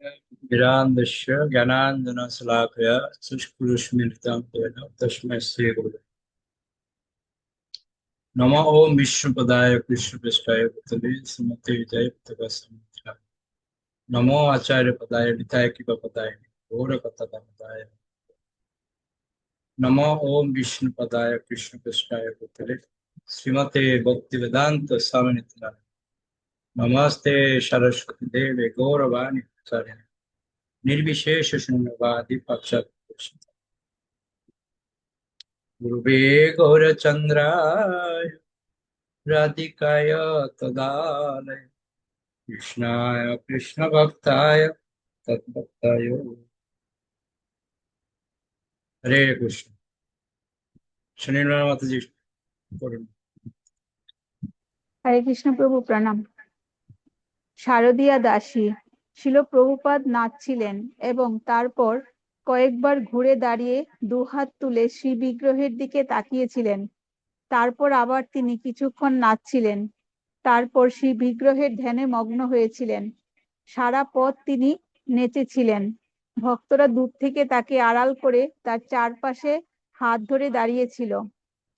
गिरान्दस्य ज्ञानाञ्जनशलाकया चक्षुरुन्मीलितं येन तस्मै श्रीगुरवे नमः। ओम विष्णुपदाय कृष्णपृष्ठाय भूतले श्रीमते जयप्रकाश नमो आचार्यपदाय निताय गौरकथादाय नमो ओम विष्णुपदाय कृष्णपृष्ठाय भूतले श्रीमते भक्तिवेदांत स्वामी नमस्ते सरस्वती देवे गौरवाणी प्रचारिणे निर्विशेष शून्यवादी पक्षात् गुरुवे गौरचन्द्राय राधिकाय तदालय कृष्णाय कृष्णभक्ताय तद्भक्ताय हरे कृष्ण। शनिवार माता जी করুন। হরে কৃষ্ণ প্রভু প্রণাম। শারদীয়া দাসী শিল প্রভুপাদ নাচছিলেন এবং তারপর কয়েকবার ঘুরে দাঁড়িয়ে দুহাত তুলে শ্রী বিগ্রহের দিকে তাকিয়েছিলেন। তারপর আবার তিনি কিছুক্ষণ নাচছিলেন, তারপর শ্রী বিগ্রহের ধ্যানে মগ্ন হয়েছিলেন। সারা পথ তিনি নেচেছিলেন। ভক্তরা দূর থেকে তাকে আড়াল করে তার চারপাশে হাত ধরে দাঁড়িয়েছিল।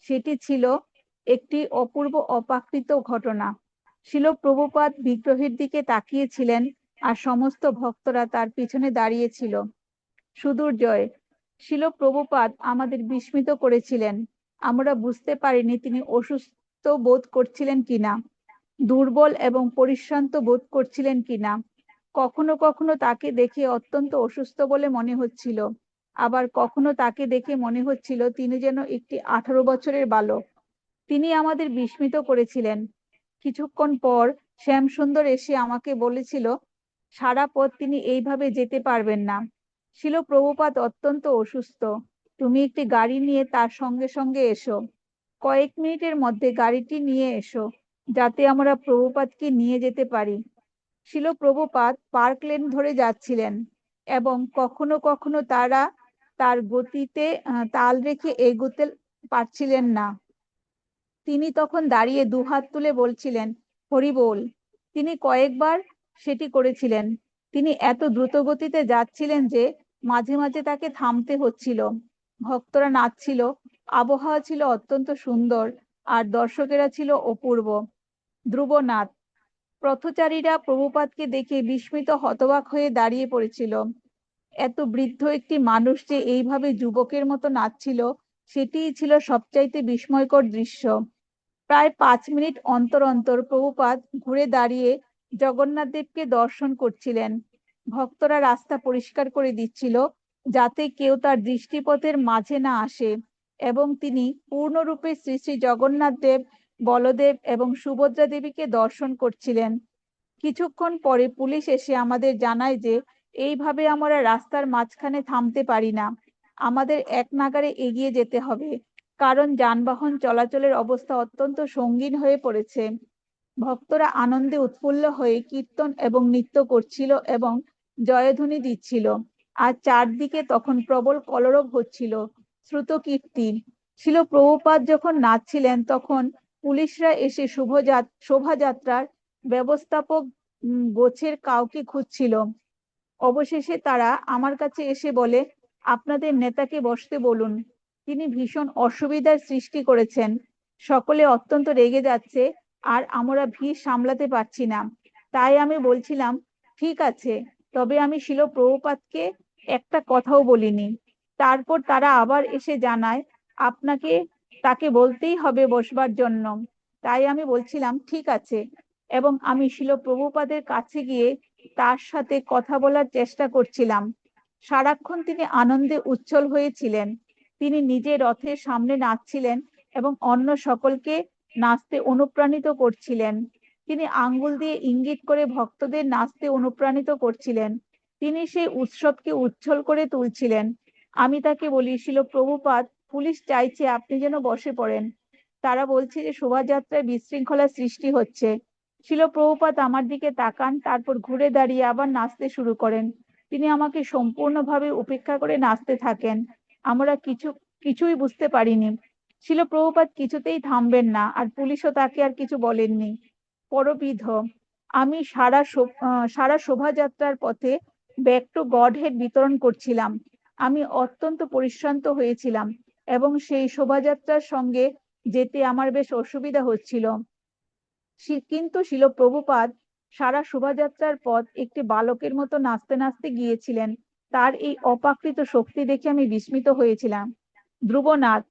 সেটি ছিল একটি অপূর্ব অপ্রাকৃত ঘটনা। শিল প্রভুপাদ বিগ্রহের দিকে তাকিয়েছিলেন আর সমস্ত ভক্তরা তার পিছনে দাঁড়িয়েছিল। সুদূর জয় শিল প্রভুপাদ আমাদের বিস্মিত করেছিলেন। আমরা বুঝতে পারিনি তিনি অসুস্থ বোধ করছিলেন কিনা, দুর্বল এবং পরিশ্রান্ত বোধ করছিলেন কিনা। কখনো কখনো তাকে দেখে অত্যন্ত অসুস্থ বলে মনে হচ্ছিল, আবার কখনো তাকে দেখে মনে হচ্ছিল তিনি যেন একটি 18 বছরের বালক। তিনি আমাদের বিস্মিত করেছিলেন। কিছুক্ষণ পর শ্যামসুন্দর এসে আমাকে বলেছিল সারা পথ তিনি এইভাবে যেতে পারবেন না। শিল প্রভুপাদ অত্যন্ত অসুস্থ, তুমি একটি গাড়ি নিয়ে তার সঙ্গে সঙ্গে এসো। কয়েক মিনিটের মধ্যে গাড়িটি নিয়ে এসো, যাতে আমরা প্রভুপাদকে নিয়ে যেতে পারি। শিল প্রভুপাদ পার্ক লেন ধরে যাচ্ছিলেন এবং কখনো কখনো তার গতিতে তাল রেখে এগোতে পারছিলেন না। তিনি তখন দাঁড়িয়ে দুহাত তুলে বলছিলেন হরি বল। তিনি কয়েকবার সেটি করেছিলেন। তিনি এত দ্রুত গতিতে যাচ্ছিলেন যে মাঝে মাঝে তাকে থামতে হচ্ছিল। ভক্তরা নাচছিল, আবহাওয়া ছিল অত্যন্ত সুন্দর, আর দর্শকেরা ছিল অপূর্ব। ধ্রুবনাথ পথচারীরা প্রভুপাদকে দেখে বিস্মিত হতবাক হয়ে দাঁড়িয়ে পড়েছিল। এত বৃদ্ধ একটি মানুষ যে এইভাবে যুবকের মতো নাচছিল, সেটিই ছিল সবচাইতে বিস্ময়কর দৃশ্য। প্রায় 5 মিনিট অন্তর অন্তর প্রভুপাদ ঘুরে দাঁড়িয়ে জগন্নাথ দেবকে দর্শন করছিলেন। ভক্তরা রাস্তা পরিষ্কার করে দিচ্ছিল যাতে কেউ তার দৃষ্টিপথের মাঝে না আসে, এবং তিনি পূর্ণরূপে শ্রী শ্রী জগন্নাথ দেব, বলদেব এবং সুভদ্রা দেবীকে দর্শন করছিলেন। কিছুক্ষণ পরে পুলিশ এসে আমাদের জানায় যে এইভাবে আমরা রাস্তার মাঝখানে থামতে পারি না, আমাদের এক নাগাড়ে এগিয়ে যেতে হবে, কারণ যানবাহন চলাচলের অবস্থা অত্যন্ত সঙ্গীন হয়ে পড়েছে। ভক্তরা আনন্দে উৎফুল্ল হয়ে কীর্তন এবং নৃত্য করছিল এবং জয়ধ্বনি দিচ্ছিল, আর চারদিকে তখন প্রবল কলরব হচ্ছিল, শ্রুত কীর্তি। শিল প্রভুপাদ যখন নাচছিলেন তখন পুলিশরা এসে শোভাযাত্রার ব্যবস্থাপক গোছের কাউকে খুঁজছিল। অবশেষে তারা আমার কাছে এসে বলে, আপনাদের নেতাকে বসতে বলুন, তিনি ভীষণ অসুবিধার সৃষ্টি করেছেন। সকলে অত্যন্ত রেগে যাচ্ছে, আর আমরা ভিড় সামলাতে পারছি না। তাই আমি বলছিলাম ঠিক আছে, তবে আমি শিল প্রভুপাদকে একটা কথাও বলিনি। তারপর তারা আবার এসে জানায় আপনাকে তাকে বলতেই হবে বসবার জন্য। তাই আমি বলছিলাম ঠিক আছে, এবং আমি শিল প্রভুপাদের কাছে গিয়ে তার সাথে কথা বলার চেষ্টা করছিলাম। সারাক্ষণ তিনি আনন্দে উচ্ছল হয়েছিলেন। তিনি নিজে রথের সামনে নাচছিলেন এবং অন্য সকলকে নাচতে অনুপ্রাণিত করছিলেন। তিনি আঙ্গুল দিয়ে ইঙ্গিত করে ভক্তদের নাচতে অনুপ্রাণিত করছিলেন। তিনি সেই উৎসবকে উচ্ছল করে তুলছিলেন। আমি তাকে বলি, শিল প্রভুপাদ, পুলিশ চাইছে আপনি যেন বসে পড়েন। তারা বলছে যে শোভাযাত্রায় বিশৃঙ্খলা সৃষ্টি হচ্ছে। শিল প্রভুপাদ আমার দিকে তাকান, তারপর ঘুরে দাঁড়িয়ে আবার নাচতে শুরু করেন। তিনি আমাকে সম্পূর্ণভাবে উপেক্ষা করে নাচতে থাকেন। আমরা কিছুই বুঝতে পারিনি। শিল প্রভুপাদ কিছুতেই থামবেন না, আর পুলিশও তাকে আর কিছু বলেননি। পরবিধ আমি সারা শোভাযাত্রার পথে ব্যাক টু গড হেড বিতরণ করছিলাম। আমি অত্যন্ত পরিশ্রান্ত হয়েছিলাম এবং সেই শোভাযাত্রার সঙ্গে যেতে আমার বেশ অসুবিধা হচ্ছিল। কিন্তু শিল প্রভুপাদ সারা শোভাযাত্রার পথ একটি বালকের মতো নাচতে নাচতে গিয়েছিলেন। তার এই অপ্রাকৃত শক্তি দেখে আমি বিস্মিত হয়েছিলাম। ধ্রুবনাথ,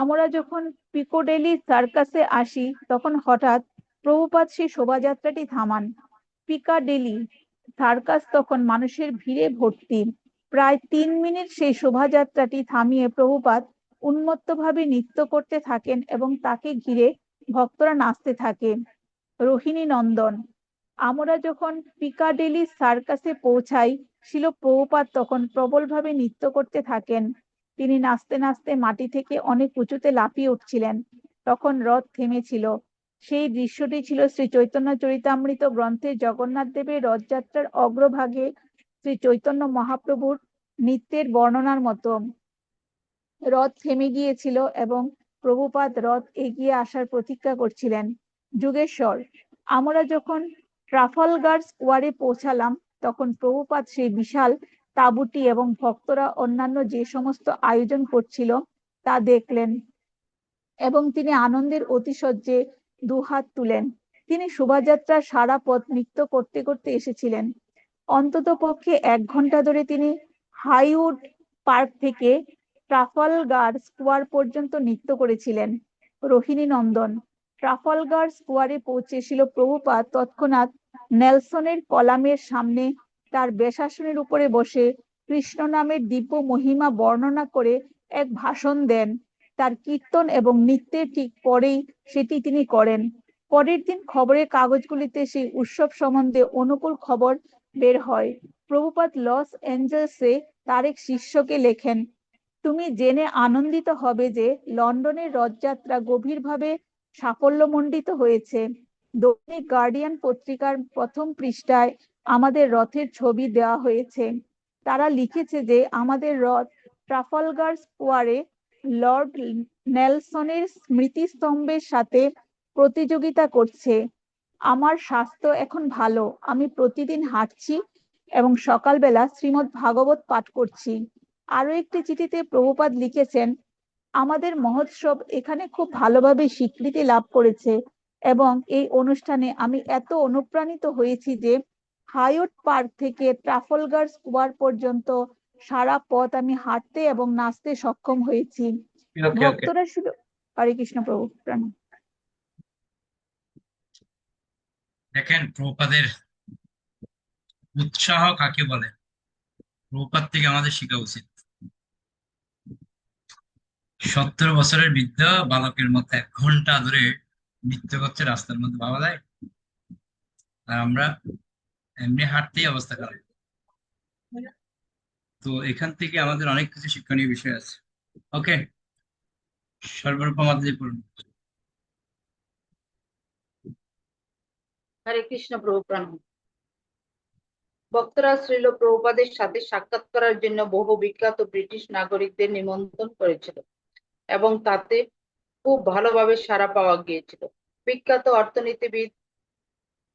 আমরা যখন পিকোডেলি সার্কাসে আসি তখন হঠাৎ প্রভুপাদ সেই শোভাযাত্রাটি থামান। পিকাডেলি সার্কাস তখন মানুষের ভিড়ে ভর্তি। প্রায় 3 মিনিট সেই শোভাযাত্রাটি থামিয়ে প্রভুপাদ উন্মত্তভাবে নৃত্য করতে থাকেন এবং তাকে ঘিরে ভক্তরা নাচতে থাকে। রোহিণী নন্দন, আমরা যখন পিকাডেলি সার্কাসে পৌঁছাই শিল প্রভুপাদ তখন প্রবলভাবে নৃত্য করতে থাকেন। তিনি নাচতে নাচতে মাটি থেকে অনেক উঁচুতে লাফিয়ে উঠছিলেন। তখন রথ থেমেছিল। সেই দৃশ্যটি ছিল শ্রী চৈতন্য চরিতামৃত গ্রন্থের জগন্নাথ দেবের রথযাত্রার অগ্রভাগে শ্রী চৈতন্য মহাপ্রভুর নৃত্যের বর্ণনার মতো। রথ থেমে গিয়েছিল এবং প্রভুপাদ রথ এগিয়ে আসার প্রতীক্ষা করছিলেন। যুগেশ্বর, আমরা যখন ট্রাফালগার স্কোয়ারে পৌঁছালাম তখন প্রভুপাদ সেই বিশাল তাঁবুটি এবং ভক্তরা অন্যান্য যে সমস্ত আয়োজন করছিল তা দেখলেন এবং তিনি আনন্দের অতিশয্যে দুহাত তুলেন। তিনি শোভাযাত্রার সারা পথ নৃত্য করতে করতে এসেছিলেন। অন্তত পক্ষে 1 ঘন্টা ধরে তিনি হাইউড পার্ক থেকে ট্রাফালগার স্কোয়ার পর্যন্ত নৃত্য করেছিলেন। রোহিণী নন্দন, ট্রাফালগার স্কোয়ারে পৌঁছেছিল প্রভুপাদ তৎক্ষণাৎ নেলসনের কলামের সামনে তার বেশাসনের উপরে বসে কৃষ্ণ নামের দিব্য মহিমা বর্ণনা করে এক ভাষণ দেন। তার কীর্তন এবং নৃত্যের ঠিক পরেই সেটি তিনি করেন। পরের দিন খবরের কাগজগুলিতে সেই উৎসব সম্বন্ধে অনুকূল খবর বের হয়। প্রভুপাদ লস এঞ্জেলসে তার এক শিষ্যকে লেখেন, তুমি জেনে আনন্দিত হবে যে লন্ডনের রথযাত্রা গভীরভাবে সাফল্যমণ্ডিত হয়েছে। দৈনিক গার্ডিয়ান পত্রিকার প্রথম পৃষ্ঠায় আমাদের রথের ছবি দেওয়া হয়েছে। তারা লিখেছে যে আমাদের রথ ট্রাফালগার স্কোয়ারে লর্ড নেলসনের স্মৃতিস্তম্ভের সাথে প্রতিযোগিতা করছে। আমার স্বাস্থ্য এখন ভালো। আমি প্রতিদিন হাঁটছি এবং সকালবেলা শ্রীমদ্ ভাগবত পাঠ করছি। আরো একটি চিঠিতে প্রভুপাদ লিখেছেন, আমাদের মহোৎসব এখানে খুব ভালোভাবে স্বীকৃতি লাভ করেছে এবং এই অনুষ্ঠানে আমি এত অনুপ্রাণিত হয়েছি যে হাইউড পার্ক থেকে ট্রাফালগার স্কোয়ার পর্যন্ত সারা পথ আমি হাঁটতে এবং নাচতে সক্ষম হয়েছি। ওকে ওকে, ভক্তরা শুধু হরে কৃষ্ণ প্রভু প্রণাম। দেখেন প্রভুপাদের উৎসাহ কাকে বলে, প্রভুপাদ থেকে আমাদের শেখা উচিত। 70 বছরের বৃদ্ধ বালকের মতো 1 ঘন্টা ধরে নৃত্য করছে রাস্তার মধ্যে, ভাবা যায়? আর আমরা এমনি হাঁটতেই অবস্থা খারাপ। তো এখান থেকে আমাদের অনেক কিছু শিক্ষণীয় বিষয় আছে। ওকে, সর্বরূপম মাতাজি পড়ুন। হরে কৃষ্ণ প্রভু প্রণাম। ভক্তরা শ্রীল প্রভুপাদের সাথে সাক্ষাৎ করার জন্য বহু বিখ্যাত ব্রিটিশ নাগরিকদের নিমন্ত্রণ করেছিল এবং তাতে খুব ভালোভাবে সাড়া পাওয়া গিয়েছিল। বিখ্যাত অর্থনীতিবিদ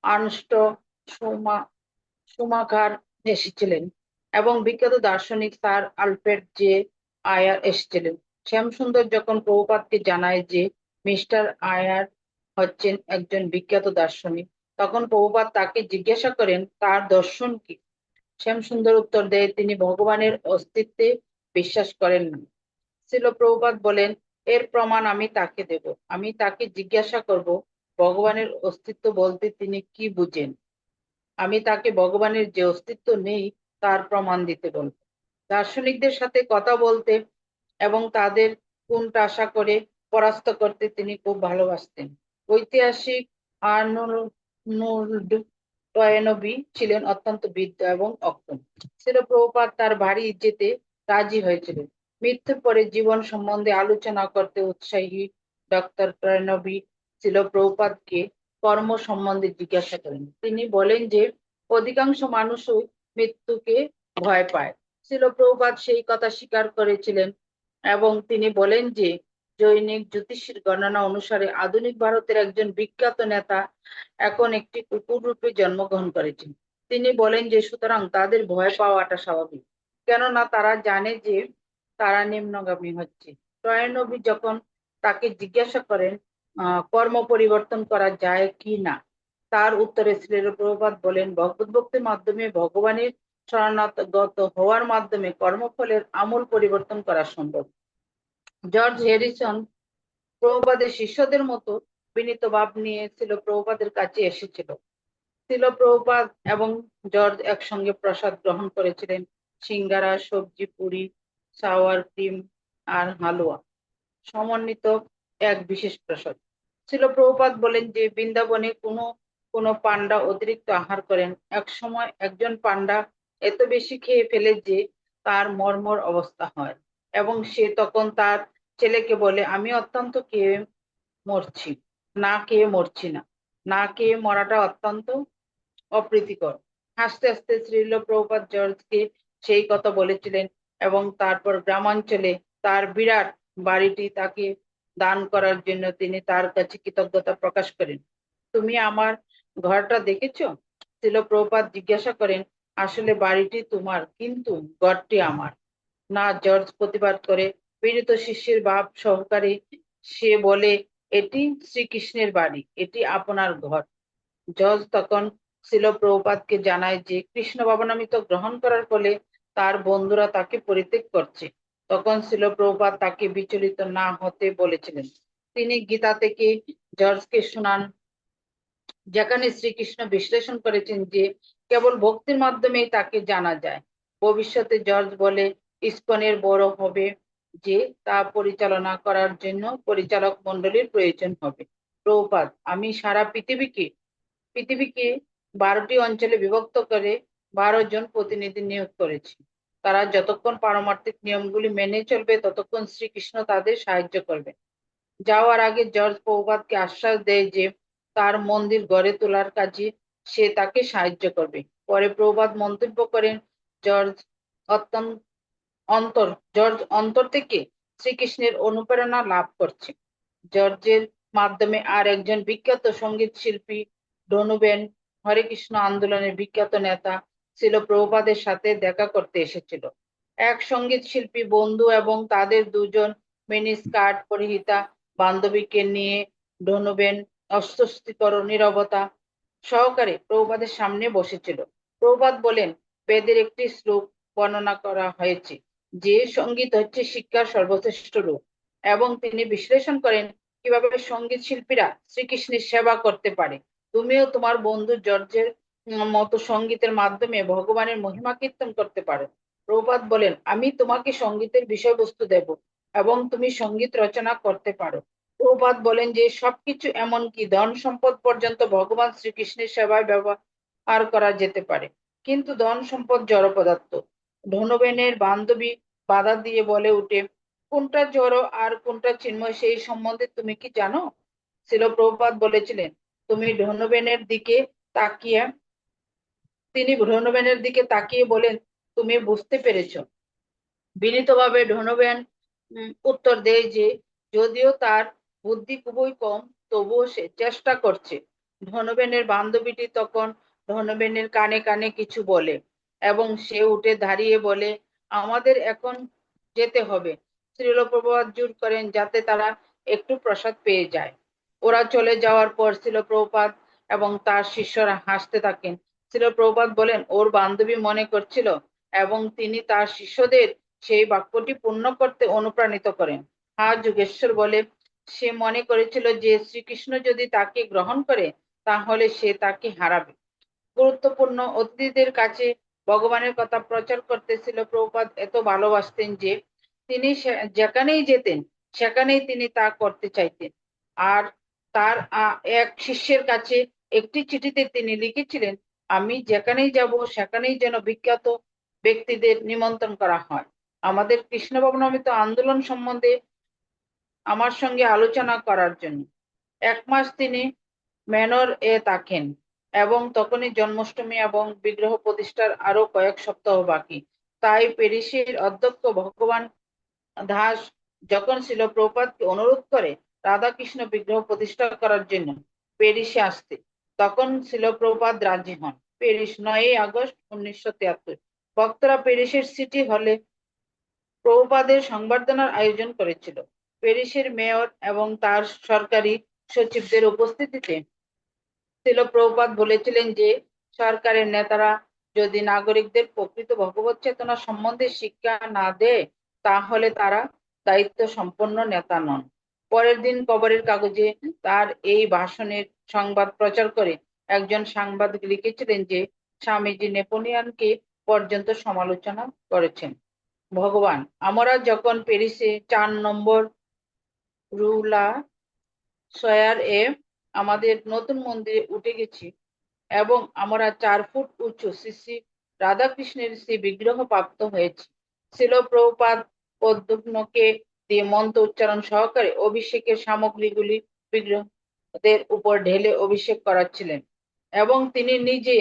আর্নস্ট শুমাখার এসেছিলেন এবং বিখ্যাত দার্শনিক স্যার আলফ্রেড জে আয়ার এসেছিলেন। শ্যামসুন্দর যখন প্রভুপাদকে জানায় যে মিস্টার আয়ার হচ্ছেন একজন বিখ্যাত দার্শনিক, তখন প্রভুপাদ তাকে জিজ্ঞাসা করেন তার দর্শন কি। শ্যামসুন্দর উত্তর দেয় তিনি ভগবানের অস্তিত্বে বিশ্বাস করেন না। শ্রীল প্রভুপাদ বলেন, এর প্রমাণ আমি তাকে দেব। আমি তাকে জিজ্ঞাসা করব ভগবানের অস্তিত্ব বলতে তিনি কি বুঝেন। আমি তাকে ভগবানের যে অস্তিত্ব নেই তার প্রমাণ দিতে বলব। দার্শনিকদের সাথে কথা বলতে এবং তাদের কুণ্ঠাসা করে পরাস্ত করতে তিনি খুব ভালোবাসতেন। ঐতিহাসিক আর্নল্ড টয়েনবি ছিলেন অত্যন্ত বৃদ্ধ এবং অক্ষম। শ্রীল প্রভুপাদ তার বাড়ি যেতে রাজি হয়েছিলেন। মৃত্যুর পরে জীবন সম্বন্ধে আলোচনা করতে উৎসাহী ডক্টর টয়েনবি শ্রীল প্রভুপাদকে কর্ম সম্বন্ধে জিজ্ঞাসা করেন। তিনি বলেন যে অধিকাংশ মানুষই মৃত্যুকে ভয় পায়। শ্রীল প্রভুপাদ সেই কথা স্বীকার করেছিলেন এবং তিনি বলেন যে জৈনিক জ্যোতিষীর গণনা অনুসারে আধুনিক ভারতের একজন বিখ্যাত নেতা এখন একটি কুকুর রূপে জন্মগ্রহণ করেছেন। তিনি বলেন যে সুতরাং তাদের ভয় পাওয়াটা স্বাভাবিক, কেননা তারা জানে যে তারা নিম্নগামী হচ্ছে। নবী যখন তাকে জিজ্ঞাসা করেন কর্ম পরিবর্তন করা যায় কি না, তার উত্তরে শ্রীল প্রভুপাদ বলেন, ভগবত ভক্তির মাধ্যমে ভগবানের শরণাগত হওয়ার মাধ্যমে কর্মফলের আমূল পরিবর্তন করা সম্ভব। জর্জ হ্যারিসন প্রভুপাদের শিষ্যদের মতো বিনীত ভাব নিয়ে ছিল প্রভুপাদের কাছে এসেছিল। ছিল প্রভুপাদ এবং জর্জ একসঙ্গে প্রসাদ গ্রহণ করেছিলেন, সিঙ্গারা, সবজি, পুরি, সাওয়ার ক্রিম আর হালুয়া সমন্বিত এক বিশেষ প্রসাদ। ছিল প্রভুপাদ বলেন যে বৃন্দাবনে কোনো কোনো পান্ডা অতিরিক্ত আহার করেন। এক সময় একজন পান্ডা এত বেশি খেয়ে ফেলে যে তার মর্মর অবস্থা হয় এবং সে তখন তার ছেলেকে বলে, আমি অত্যন্ত খেয়ে মরছি, না খেয়ে মরছি না, না খেয়ে মরাটা অত্যন্ত অপ্রীতিকর। হাসতে হাসতে শ্রীল প্রভুপাদ জর্জকে সেই কথা বলেছিলেন এবং তারপর গ্রামাঞ্চলে তার বিরাট বাড়িটি তাকে দান করার জন্য তিনি তার কাছে কৃতজ্ঞতা প্রকাশ করেন। তুমি আমার ঘরটা দেখেছো? শ্রীল প্রভুপাদ জিজ্ঞাসা করেন, আসলে বাড়িটি তোমার কিন্তু ঘরটি আমার না। জর্জ প্রতিবাদ করে পীড়িত শিষ্যের ভাব সহকারে সে বলে, এটি শ্রীকৃষ্ণের বাড়ি, এটি আপনার ঘর। জর্জ তখন ছিল প্রভুপাদকে জানায় যে কৃষ্ণ ভাবনামৃত গ্রহণ করার ফলে তার বন্ধুরা তাকে পরিত্যাগ করছে। তখন ছিল প্রভুপাদ তাকে বিচলিত না হতে বলেছিলেন। তিনি গীতা থেকে জর্জকে শোনান, যেখানে শ্রীকৃষ্ণ বিশ্লেষণ করেছেন যে কেবল ভক্তির মাধ্যমেই তাকে জানা যায়। ভবিষ্যতে জর্জ বলে ইস্কনের বড় হবে যে তা পরিচালনা করার জন্য পরিচালক মণ্ডলীর প্রয়োজন হবে। প্রভুপাদ, আমি সারা পৃথিবীকে 12টি অঞ্চলে বিভক্ত করে 12 জন প্রতিনিধি নিয়োগ করেছি। তারা যতক্ষণ পারমার্থিক নিয়মগুলি মেনে চলবে ততক্ষণ শ্রীকৃষ্ণ তাদের সাহায্য করবে। যাওয়ার আগে জর্জ প্রভুপাদকে আশ্বাস দেয় যে তার মন্দির গড়ে তোলার কাজে সে তাকে সাহায্য করবে। পরে প্রভুপাদ মন্তব্য করেন, জর্জ অত্যন্ত অন্তর জর্জ অন্তর থেকে শ্রীকৃষ্ণের অনুপ্রেরণা লাভ করছে। জর্জের মাধ্যমে আর একজন বিখ্যাত সঙ্গীত শিল্পী ডনুবেন হরে কৃষ্ণ আন্দোলনের বিখ্যাত নেতা ছিল প্রভুপাদের সাথে দেখা করতে এসেছিল। এক সঙ্গীত শিল্পী বন্ধু এবং তাদের দুজন মিনি স্কার্ট পরিহিতা বান্ধবীকে নিয়ে ডনুবেন অস্বস্তিকর নীরবতা সহকারে প্রভুপাদের সামনে বসেছিল। প্রভুপাদ বলেন, বেদের একটি শ্লোক বর্ণনা করা হয়েছে যে সঙ্গীত হচ্ছে শিক্ষার সর্বশ্রেষ্ঠ রূপ, এবং তিনি বিশ্লেষণ করেন কিভাবে সঙ্গীত শিল্পীরা শ্রীকৃষ্ণের সেবা করতে পারে। তুমিও তোমার বন্ধু জর্জের মতো সঙ্গীতের মাধ্যমে ভগবানের মহিমা কীর্তন করতে পারো। প্রভুপাদ বলেন, আমি তোমাকে সঙ্গীতের বিষয়বস্তু দেব এবং তুমি সঙ্গীত রচনা করতে পারো। প্রভুপাদ বলেন যে সবকিছু এমনকি ধন সম্পদ পর্যন্ত ভগবান শ্রীকৃষ্ণের সেবায় ব্যবহার করা যেতে পারে, কিন্তু ধন সম্পদ জড় পদার্থ। ধনবেনের বান্ধবী বাধা দিয়ে বলে উঠে, কোনটা জড় আর কোনটা চিন্ময় সেই সম্বন্ধে তুমি কি জানো? ছিল প্রভুপাদ বলেছিলেন, তুমি ধনবেনের দিকে তাকিয়ে তিনি ধনবেনের দিকে তাকিয়ে বলেন, তুমি বুঝতে পেরেছো। বিনীতভাবে ধনবেন উত্তর দেয় যে যদিও তার বুদ্ধি খুবই কম তবুও সে চেষ্টা করছে। ধনবেনের বান্ধবীটি তখন ধনবেনের কানে কানে কিছু বলে এবং সে উঠে দাঁড়িয়ে বলে, আমাদের এখন যেতে হবে। শ্রীল প্রভুপাদ জোর করেন যাতে তারা একটু প্রসাদ পেয়ে যায়। ওরা চলে যাওয়ার পর শ্রীল প্রভুপাদ এবং তার শিষ্যরা হাসতে থাকেন। শ্রীল প্রভুপাদ বলেন, ওর বান্ধবী মনে করছিল এবং তিনি তার শিষ্যদের সেই বাক্যটি পূর্ণ করতে অনুপ্রাণিত করেন। যুগেশ্বর বলে, সে মনে করেছিল যে শ্রীকৃষ্ণ যদি তাকে গ্রহণ করে তাহলে সে তাকে হারাবে। গুরুত্বপূর্ণ অতিথিদের কাছে ভগবানের কথা প্রচার করতে ছিল প্রভুপাদ এত ভালোবাসতেন যে তিনি যেখানেই যেতেন সেখানেই তিনি তা করতে চাইতেন। আর তার এক শিষ্যের কাছে একটি চিঠিতে তিনি লিখেছিলেন, আমি যেখানেই যাব সেখানেই যেন বিখ্যাত ব্যক্তিদের নিমন্ত্রণ করা হয় আমাদের কৃষ্ণ ভবনামৃত আন্দোলন সম্বন্ধে আমার সঙ্গে আলোচনা করার জন্য। 1 মাস তিনি ম্যানর এ থাকেন এবং তখনই জন্মাষ্টমী এবং বিগ্রহ প্রতিষ্ঠার আরো কয়েক সপ্তাহ বাকি। তাই প্যারিসের অধ্যক্ষ ভগবান দাস যখন ছিল প্রভুপাদকে অনুরোধ করে রাধাকৃষ্ণ বিগ্রহ প্রতিষ্ঠা করার জন্য প্যারিসে আসতে, তখন ছিল প্রভুপাদ রাজি হন। প্যারিস 9ই আগস্ট 1973। ভক্তরা প্যারিসের সিটি হলে প্রভুপাদের সংবর্ধনার আয়োজন করেছিল। প্যারিসের মেয়র এবং তার সরকারি সচিবদের উপস্থিতিতে শিল প্রভুপাদ বলেছিলেন যে সরকারের নেতারা যদি নাগরিকদের প্রকৃত ভগবত চেতনা সম্বন্ধে শিক্ষা না দেয় তাহলে তারা দায়িত্ব সম্পন্ন নেতা নন। পরের দিন খবরের কাগজে তার এই ভাষণের সংবাদ প্রচার করে একজন সাংবাদিক লিখেছিলেন যে স্বামীজি নেপোলিয়নকে পর্যন্ত সমালোচনা করেছেন। ভগবান, আমরা যখন প্যারিসে 4 নম্বর রুলা সয়ার এ আমাদের নতুন মন্দিরে উঠে গেছি এবং আমরা 4 ফুট উঁচু শ্রী শ্রী রাধাকৃষ্ণের সেই বিগ্রহ প্রাপ্ত হয়েছি। শিল প্রভুপাদ পদ্মকে দিয়ে মন্ত্র উচ্চারণ সহকারে অভিষেকের সামগ্রীগুলি বিগ্রহদের উপর ঢেলে অভিষেক করাচ্ছিলেন এবং তিনি নিজে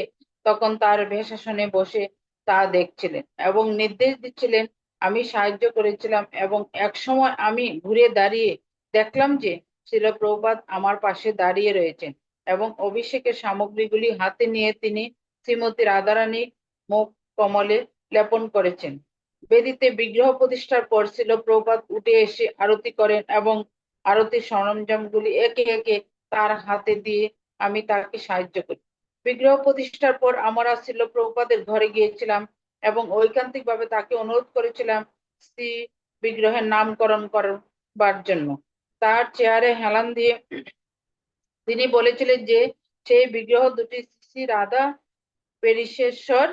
তখন তার ভেষাসনে বসে তা দেখছিলেন এবং নির্দেশ দিচ্ছিলেন। আমি সাহায্য করেছিলাম এবং এক সময় আমি ঘুরে দাঁড়িয়ে দেখলাম যে শিল প্রভুপাদ আমার পাশে দাঁড়িয়ে রয়েছেন এবং অভিষেকের সামগ্রীগুলি হাতে নিয়ে তিনি শ্রীমতী রাধারানী মুখ কমলে লেপন করেছেন। বেদিতে বিগ্রহ প্রতিষ্ঠার পর শিল প্রভুপাদ উঠে এসে আরতি করেন এবং আরতির সরঞ্জামগুলি একে একে তার হাতে দিয়ে আমি তাকে সাহায্য করি। বিগ্রহ প্রতিষ্ঠার পর আমরা শিল প্রভুপাদের ঘরে গিয়েছিলাম এবং ঐকান্তিকভাবে তাকে অনুরোধ করেছিলাম শ্রী বিগ্রহের নামকরণ করবার জন্য। তার চেয়ারে হেলান দিয়ে তিনি বলেছিলেন যে সেই বিগ্রহ দুটি শ্রী রাধা পেরিসেশ্বর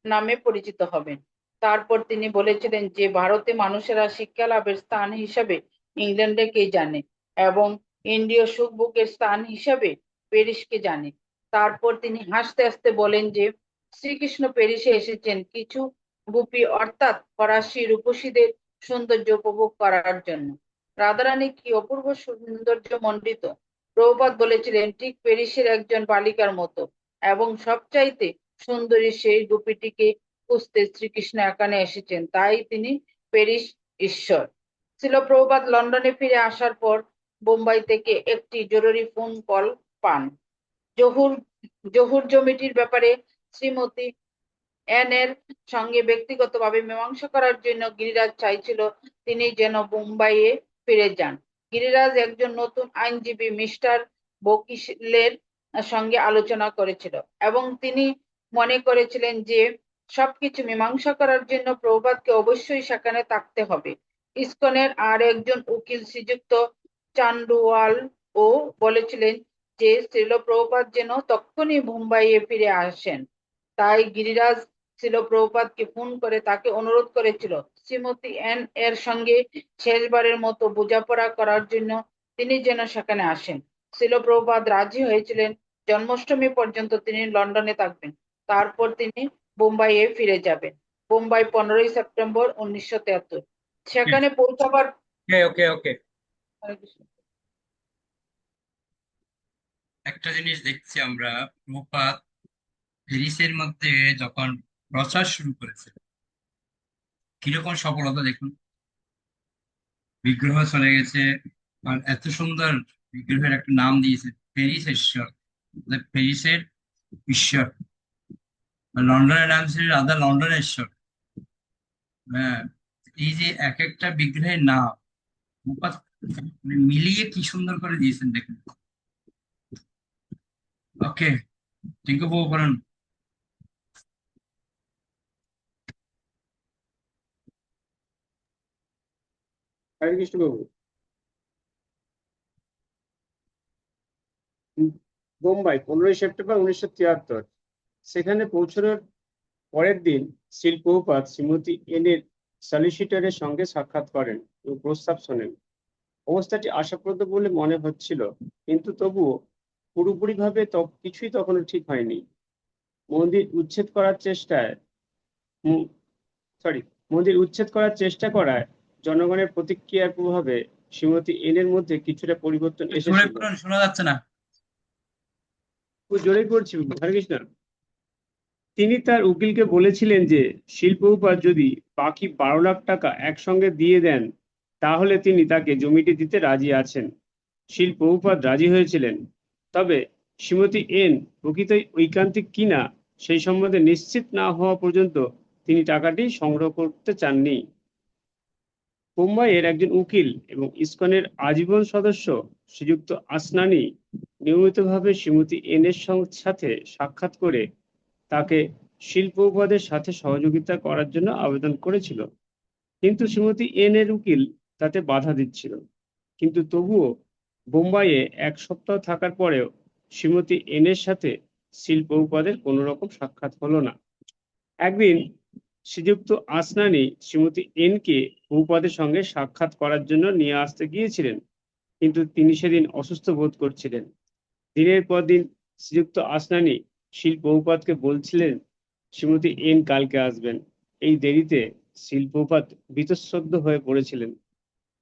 নামে পরিচিত হবেন। তারপর তিনি বলেছিলেন যে ভারতে মানুষেরা শিক্ষা লাভের স্থান হিসাবে ইংল্যান্ডকে জানে এবং ইন্দ্রিয় সুখ ভোগের স্থান হিসাবে প্যারিসকে জানে। তারপর তিনি হাসতে হাসতে বলেন যে শ্রীকৃষ্ণ প্যারিসে এসেছেন কিছু গোপী অর্থাৎ ফরাসি রূপসীদের সৌন্দর্য উপভোগ করার জন্য। রাধারানী কি অপূর্ব সৌন্দর্য মণ্ডিত! প্রভুপাদ বলেছিলেন ঠিক প্যারিসের একজন বালিকার মতো এবং সবচাইতে সুন্দরী সেই গোপীটিকে খুঁজতে শ্রীকৃষ্ণ এখানে এসেছেন, তাই তিনি প্যারিস ঈশ্বর। শিল প্রভুপাদ লন্ডনে ফিরে আসার পর বোম্বাই থেকে একটি জরুরি ফোন কল পান। জহুর জহুর জমিটির ব্যাপারে শ্রীমতী এন এর সঙ্গে ব্যক্তিগতভাবে মীমাংসা করার জন্য গিরিরাজ চাইছিল তিনি যেন বোম্বাইয়ে ফিরে যান। গিরিরাজ একজন নতুন আইনজীবী মিস্টার বকিলের সঙ্গে আলোচনা করেছিল এবং তিনি মনে করেছিলেন যে সবকিছু মীমাংসা করার জন্য প্রভুপাদকে অবশ্যই সেখানে থাকতে হবে। ইসকনের আর একজন উকিল শ্রীযুক্ত চান্ডুয়াল ও বলেছিলেন যে শিল প্রভুপাদ যেন তক্ষুনি মুম্বাইয়ে ফিরে আসেন। তাই গিরিরাজ শিল প্রভুপাদকে ফোন করে তাকে অনুরোধ করেছিল শ্রীমতী এন এর সঙ্গে শেষবারের মতো বোঝাপড়া করার জন্য তিনি যেন সেখানে আসেন। শিল প্রভুপাদ রাজি হয়েছিলেন। জন্মাষ্টমী পর্যন্ত তিনি লন্ডনে থাকবেন, তারপর তিনি বোম্বাইয়ে ফিরে যাবেন। বোম্বাই 15ই সেপ্টেম্বর 1973। সেখানে পৌঁছাবার ওকে ওকে ওকে একটা জিনিস দেখছি আমরা, প্রভুপাদ প্যারিসের মধ্যে যখন প্রচার শুরু করেছে কিরকম সফলতা দেখুন। বিগ্রহ চলে গেছে, আর এত সুন্দর বিগ্রহের একটা নাম দিয়েছে প্যারিস ঈশ্বর, মানে প্যারিসের ঈশ্বর। আর লন্ডনের নাম ছিল রাধা লন্ডনের ঈশ্বর। হ্যাঁ, এই যে এক একটা বিগ্রহের নাম প্রভুপাদ মানে মিলিয়ে কি সুন্দর করে দিয়েছেন দেখুন। ওকে, টিঙ্কু বাবু বলুন। হরে কৃষ্ণ বাবু, বোম্বাই 15ই সেপ্টেম্বর 1973। সেখানে পৌঁছানোর পরের দিন শিল প্রভুপাদ শ্রীমতী এন এর সলিসিটরের সঙ্গে সাক্ষাৎ করেন এবং প্রস্তাব শোনেন। অবস্থাটি আশাপ্রদ বলে মনে হচ্ছিল, কিন্তু তবুও পুরোপুরিভাবে কিছুই তখনও ঠিক হয়নি। মন্দির উচ্ছেদ করার চেষ্টায় মন্দির উচ্ছেদ করার চেষ্টা করায় জনগণের প্রতিক্রিয়ার প্রভাবে শ্রীমতী এন এর মধ্যে কিছুটা পরিবর্তন জোরে এসেছিল। বলুন, শোনা যাচ্ছে না। জোরে করছি হরে কৃষ্ণ। তিনি তার উকিলকে বলেছিলেন যে শিল প্রভুপাদ যদি বাকি 12 লাখ টাকা একসঙ্গে দিয়ে দেন তাহলে তিনি তাকে জমিটি দিতে রাজি আছেন। শিল প্রভুপাদ রাজি হয়েছিলেন, তবে শ্রীমতী এন প্রকৃতই ঐকান্তিক কিনা সেই সম্বন্ধে নিশ্চিত না হওয়া পর্যন্ত তিনি টাকাটি সংগ্রহ করতে চাননি। মুম্বাইয়ের একজন উকিল এবং ইসকনের আজীবন সদস্য শ্রীযুক্ত আসনানি নিয়মিতভাবে শ্রীমতী এন এর সাথে সাক্ষাৎ করে তাকে শিল প্রভুপাদের সাথে সহযোগিতা করার জন্য আবেদন করেছিল, কিন্তু শ্রীমতী এন এর উকিল তাতে বাধা দিচ্ছিল। কিন্তু তবুও বোম্বাইয়ে 1 সপ্তাহ থাকার পরেও শ্রীমতী এন এর সাথে শিল প্রভুপাদের কোনো রকম সাক্ষাৎ হলো না। একদিন শ্রীযুক্ত আসনানি শ্রীমতী এন কে প্রভুপাদের সঙ্গে সাক্ষাৎ করার জন্য নিয়ে আসতে গিয়েছিলেন, কিন্তু তিনি সেদিন অসুস্থ বোধ করছিলেন। দিনের পর দিন শ্রীযুক্ত আসনানি শিল প্রভুপাদকে বলছিলেন শ্রীমতী এন কালকে আসবেন। এই দেরিতে শিল প্রভুপাদ বীতশ্রদ্ধ হয়ে পড়েছিলেন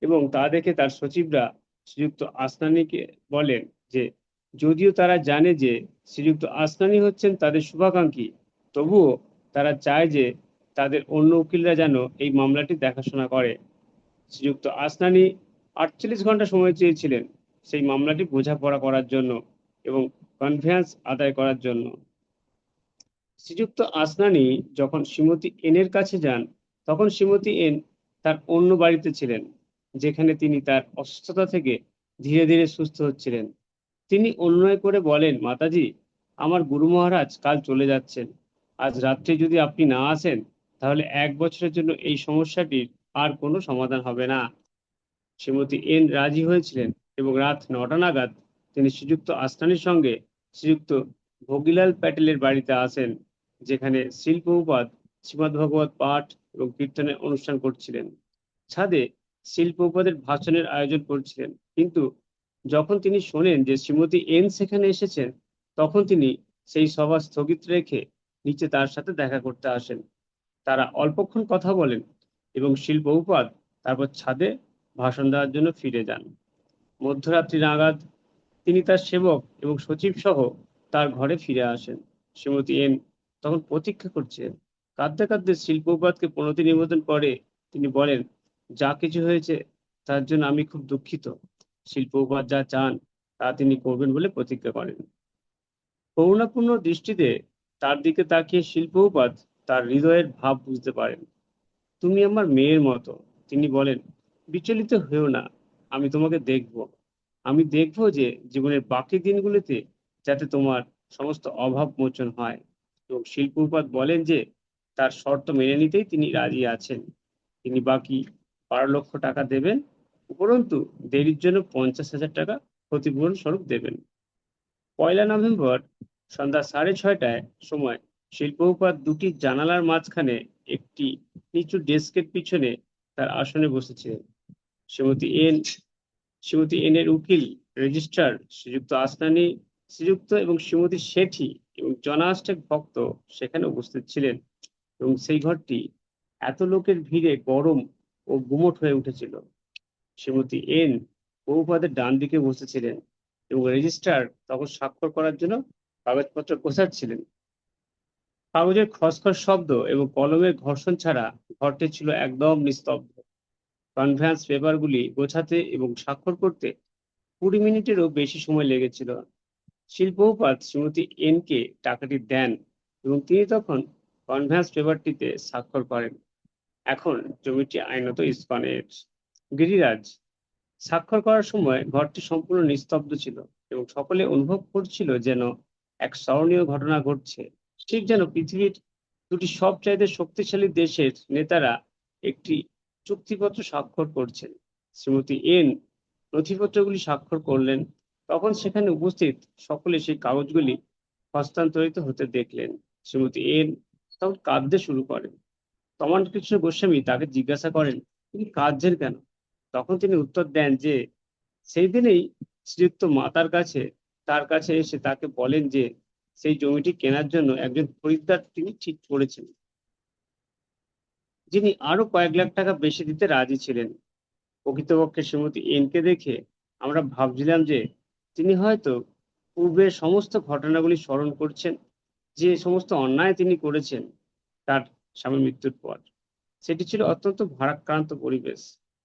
এবং তা দেখে তার সচিবরা শ্রীযুক্ত আসনানিকে বলেন যে যদিও তারা জানে যে শ্রীযুক্ত আসনানি হচ্ছেন তাদের শুভাকাঙ্ক্ষী, তবুও তারা চায় যে তাদের অন্য উকিলরা যেন এই মামলাটি দেখাশোনা করে। শ্রীযুক্ত আসনানি 48 ঘন্টা সময় চেয়েছিলেন সেই মামলাটি বোঝাপড়া করার জন্য এবং কনভেন্স আদায় করার জন্য। শ্রীযুক্ত আসনানি যখন শ্রীমতী এন এর কাছে যান, তখন শ্রীমতী এন তার অন্য বাড়িতে ছিলেন, যেখানে তিনি তার অসুস্থতা থেকে ধীরে ধীরে সুস্থ হচ্ছিলেন। তিনি অনুনয় করে বলেন, মাতাজি, আমার গুরু মহারাজ কাল চলে যাচ্ছেন। আজ রাত্রে যদি আপনি না আসেন, তাহলে 1 বছরের জন্য এই সমস্যাটির আর কোনো সমাধান হবে না। শ্রীমতী এন রাজি হয়েছিলেন এবং রাত 9টা নাগাদ তিনি শ্রীযুক্ত আসনানির সঙ্গে শ্রীযুক্ত ভোগীলাল প্যাটেলের বাড়িতে আসেন, যেখানে শিল প্রভুপাদ শ্রীমদ্ পাঠ এবং কীর্তনের অনুষ্ঠান করছিলেন। ছাদে শিল প্রভুপাদের ভাষণের আয়োজন করছিলেন, কিন্তু যখন তিনি শোনেন যে শ্রীমতী এন সেখানে এসেছেন, তখন তিনি সেই সভা স্থগিত রেখে নিচে তার সাথে দেখা করতে আসেন। তারা অল্পক্ষণ কথা বলেন এবং শিল প্রভুপাদ তারপর ছাদে ভাষণ দেওয়ার জন্য ফিরে যান। মধ্যরাত্রি নাগাদ তিনি তার সেবক এবং সচিব সহ তার ঘরে ফিরে আসেন। শ্রীমতী এন তখন প্রতীক্ষা করছেন। কাঁদতে কাঁদতে শিল প্রভুপাদকে প্রণতি নিবেদন করে তিনি বলেন, যা কিছু হয়েছে তার জন্য আমি খুব দুঃখিত। শিল প্রভুপাদ যা চান তা তিনি করবেন বলে প্রতিজ্ঞা করেন। করুণাপূর্ণ দৃষ্টিতে তার দিকে তাকিয়ে শিল প্রভুপাদ তার হৃদয়ের ভাব বুঝতে পারেন। তুমি আমার মেয়ের মতো, তিনি বলেন, বিচলিত হয়েও না, আমি তোমাকে দেখব। আমি দেখব যে জীবনের বাকি দিনগুলিতে যাতে তোমার সমস্ত অভাব মোচন হয়। এবং শিল প্রভুপাদ বলেন যে তার শর্ত মেনে নিতেই তিনি রাজি আছেন। তিনি বাকি 12 লক্ষ টাকা দেবেন, উপরন্তু দেরির জন্য 50,000 টাকা ক্ষতিপূরণ স্বরূপ দেবেন। 1 নভেম্বর সন্ধ্যা 6:30টায় সময় শিল প্রভুপাদ দুটি জানালার মাঝখানে একটি নিচু ডেস্কের পিছনে তার আসনে বসেছিলেন। শ্রীমতী এন এর উকিল, রেজিস্ট্রার শ্রীযুক্ত আসনানি, শ্রীযুক্ত এবং শ্রীমতী শেঠি এবং জনাষ্টেক ভক্ত সেখানে উপস্থিত ছিলেন এবং সেই ঘরটি এত লোকের ভিড়ে গরম ও গুমোট হয়ে উঠেছিল। শ্রীমতী এন প্রভুপাদের ডান দিকে বসেছিলেন এবং রেজিস্ট্রার তখন স্বাক্ষর করার জন্য কাগজপত্র গোছাচ্ছিলেন। কাগজের খসখস শব্দ এবং কলমের ঘর্ষণ ছাড়া ঘরটি ছিল একদম নিস্তব্ধ। কনভেন্স পেপারগুলি গোছাতে এবং স্বাক্ষর করতে 20 মিনিটেরও বেশি সময় লেগেছিল। শিল প্রভুপাদ শ্রীমতী এন কে টাকাটি দেন এবং তিনি তখন কনভেন্স পেপারটিতে স্বাক্ষর করেন। এখন জমিটি আইনত ইসকনের। গিরিরাজ, স্বাক্ষর করার সময় ঘরটি সম্পূর্ণ নিস্তব্ধ ছিল এবং সকলে অনুভব করছিল যেন এক স্মরণীয় ঘটনা ঘটছে। ঠিক যেন পৃথিবীর দুটি সবচাইতে শক্তিশালী দেশের নেতারা একটি চুক্তিপত্র স্বাক্ষর করছেন। শ্রীমতী এন নথিপত্রগুলি স্বাক্ষর করলেন। তখন সেখানে উপস্থিত সকলে সেই কাগজগুলি হস্তান্তরিত হতে দেখলেন। শ্রীমতী এন তখন কাঁদতে শুরু করেন। তমান কৃষ্ণ গোস্বামী তাকে জিজ্ঞাসা করেন, তিনি কাঁদছেন কেন? তখন তিনি উত্তর দেন যে সেই দিনেই শ্রীযুক্ত মাতার কাছে তার কাছে এসে তাকে বলেন যে সেই জমিটি কেনার জন্য একজন খরিদ্দার তিনি ঠিক করেছেন, যিনি আরো কয়েক লাখ টাকা বেশি দিতে রাজি ছিলেন। প্রকৃতপক্ষে শ্রীমতী এনকে দেখে আমরা ভাবছিলাম যে তিনি হয়তো পূর্বের সমস্ত ঘটনাগুলি স্মরণ করছেন, যে সমস্ত অন্যায় তিনি করেছেন তার স্বামীর মৃত্যুর পর। সেটি ছিল অত্যন্ত ভারাক্রান্ত পরিবেশ,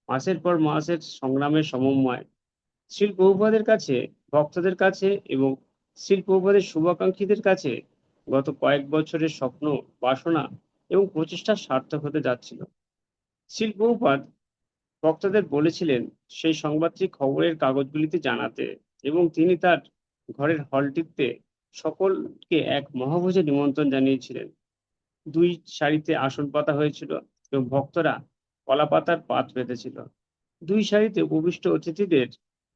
মাসের পর মাসের সংগ্রামের সমন্বয়। শিল প্রভুপাদের কাছে, ভক্তদের কাছে এবং শিল প্রভুপাদের শুভাকাঙ্ক্ষীদের কাছে গত কয়েক বছরের স্বপ্ন, বাসনা এবং প্রচেষ্টা সার্থক হতে যাচ্ছিল। শিল প্রভুপাদ ভক্তদের বলেছিলেন সেই সংবাদটি খবরের কাগজগুলিতে জানাতে, এবং তিনি তার ঘরের হলটিতে সকলকে এক মহাভোজে নিমন্ত্রণ জানিয়েছিলেন। 2 সারিতে আসন পাতা হয়েছিল এবং ভক্তরা কলাপাতার পাত পেতেছিল। 2 সারিতে উপবিষ্ট অতিথিদের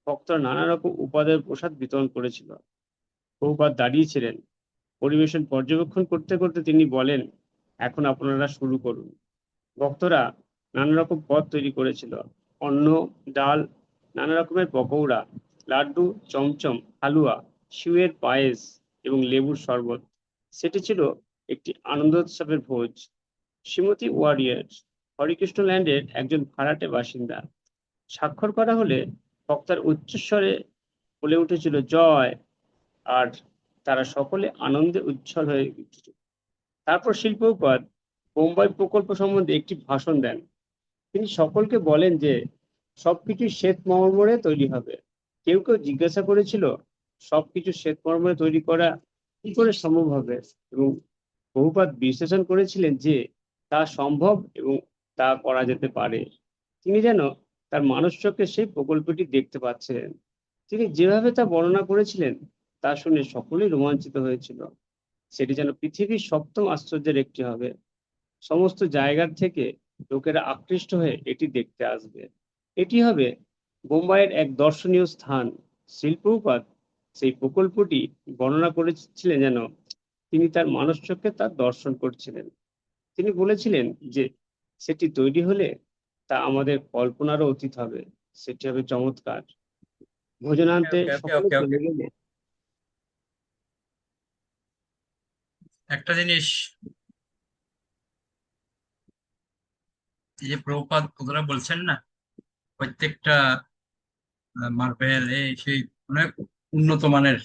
ভক্তরা নানা রকম উপাদেয় প্রসাদ বিতরণ করেছিল। প্রভুপাদ দাঁড়িয়েছিলেন। পরিবেশন পর্যবেক্ষণ করতে করতে তিনি বলেন, এখন আপনারা শুরু করুন। ভক্তরা নানা রকম পদ তৈরি করেছিল। অন্ন, ডাল, নানা রকমের পকৌড়া, লাড্ডু, চমচম, হালুয়া, সিউয়ের পায়েস এবং লেবুর শরবত। সেটি ছিল একটি আনন্দোৎসবের ভোজ। শ্রীমতী ওয়ারিয়ার হরিকৃষ্ণ ল্যান্ডের একজন ভাড়াটে বাসিন্দা। স্বাক্ষর করা হলে বক্তার উচ্চস্বরে বলে উঠেছিল জয়, আর তারা সকলে আনন্দে উজ্জ্বল হয়ে উঠেছিল। তারপর শিল প্রভুপাদ বোম্বাই প্রকল্প সম্বন্ধে একটি ভাষণ দেন। তিনি সকলকে বলেন যে সবকিছু শ্বেত মর্মরে তৈরি হবে। কেউ কেউ জিজ্ঞাসা করেছিল সবকিছু শ্বেত মর্মরে তৈরি করা কি করে সম্ভব হবে, এবং প্রভুপাদ বিশ্লেষণ করেছিলেন যে তা সম্ভব এবং তা করা যেতে পারে। তিনি যেন তার মানসচক্ষে সেই প্রকল্পটি দেখতে পাচ্ছিলেন। তিনি যেভাবে তা বর্ণনা করেছিলেন তা শুনে সকলেই রোমাঞ্চিত হয়েছিল। সেটি যেন পৃথিবীর 7ম আশ্চর্যের একটি হবে। সমস্ত জায়গার থেকে লোকেরা আকৃষ্ট হয়ে এটি দেখতে আসবে। এটি হবে বোম্বাইয়ের এক দর্শনীয় স্থান। শিল প্রভুপাদ সেই প্রকল্পটি বর্ণনা করেছিলেন যেন তিনি তার মানসচক্ষে তার দর্শন করছিলেন। তিনি বলেছিলেন যে সেটি তৈরি হলে তা আমাদের কল্পনারও অতীত হবে। সেটি হবে চমৎকার। ভোজনান্তে ওকে, ওকে, সকলে ওকে, ওকে। চলে গেলে একটা জিনিস, এই যে প্রভুপাদ কথাটা বলছেন না, প্রত্যেকটা মার্বেল এই সেই অনেক উন্নত মানের।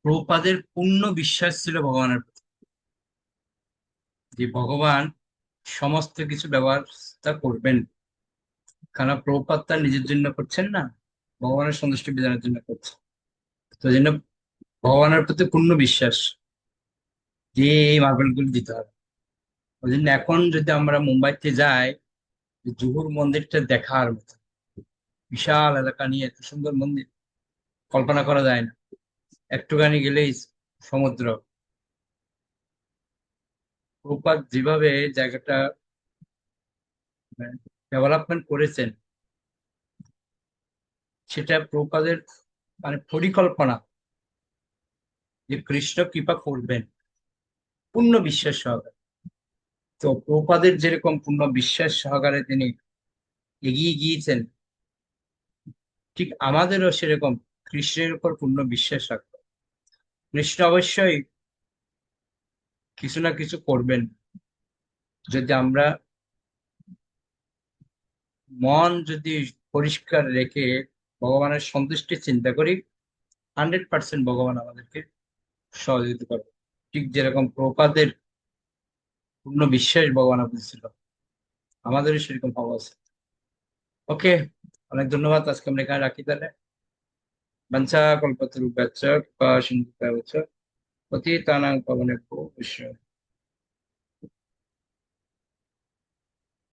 প্রভুপাদের পূর্ণ বিশ্বাস ছিল ভগবানের প্রতি, যে ভগবান সমস্ত কিছু ব্যবস্থা করবেন। কারণ প্রভুপাদ তার নিজের জন্য করছেন না, ভগবানের সন্তুষ্টি বিধানের জন্য করছেন। তো জন্য ভগবানের প্রতি পূর্ণ বিশ্বাস যে এই মার্বেল গুলো দিতে হবে। ওই জন্য এখন যদি আমরা মুম্বাইতে যাই, জুহুর মন্দিরটা দেখার মতো। বিশাল এলাকা নিয়ে এত সুন্দর মন্দির, কল্পনা করা যায় না। একটুখানি গেলেই সমুদ্র। প্রপাত যেভাবে জায়গাটা ডেভেলপমেন্ট করেছেন, সেটা প্রপাতের মানে পরিকল্পনা, যে কৃষ্ণ কৃপা করবেন পূর্ণ বিশ্বাস সহকারে। তো প্রপাতের যেরকম পূর্ণ বিশ্বাস সহকারে তিনি এগিয়ে গিয়েছেন, ঠিক আমাদেরও সেরকম কৃষ্ণের উপর পূর্ণ বিশ্বাস রাখতে হবে। কৃষ্ণ অবশ্যই কিছু না কিছু করবেন, যদি আমরা মন যদি পরিষ্কার রেখে ভগবানের সন্তুষ্টি চিন্তা করি, 100% ভগবান আমাদেরকে সহযোগিতা করবে। ঠিক যেরকম প্রপাতের পূর্ণ বিশ্বাস ভগবান বুঝছিল, আমাদেরও সেরকম ভাব আছে। ওকে, অনেক ধন্যবাদ। আজকে আমরা এখানে রাখি তাহলে। বঞ্চা কল্পতরুভ্যশ্চ কৃপা সিন্ধুভ্যেব চ পতিতানাং পাবনেভ্যো বৈষ্ণবেভ্যো